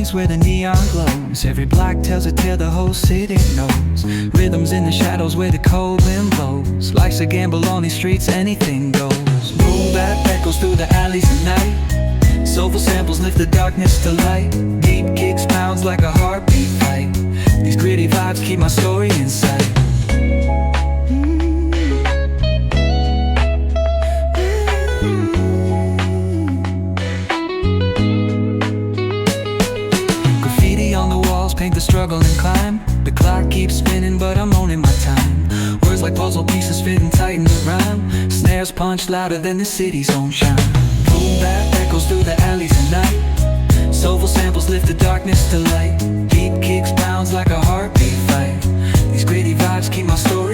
streets where the neon glows. Every block tells a tale the whole city knows. Rhythms in the shadows where the cold wind blows. Life's a gamble on these streets, anything goes. Boom bap echoes through the alleys at night. Soulful samples lift the darkness to light. Deep kicks pounds like a heartbeat fight. These gritty vibes keep my story in sight. Paint the struggle and climb. The clock keeps spinning but I'm owning my time. Words like puzzle pieces fitting tight in the rhyme. Snares punch louder than the city's own chime. Boom bap echoes through the alleys at night. Soulful samples lift the darkness to light. Deep kicks pounds like a heartbeat fight. These gritty vibes keep my story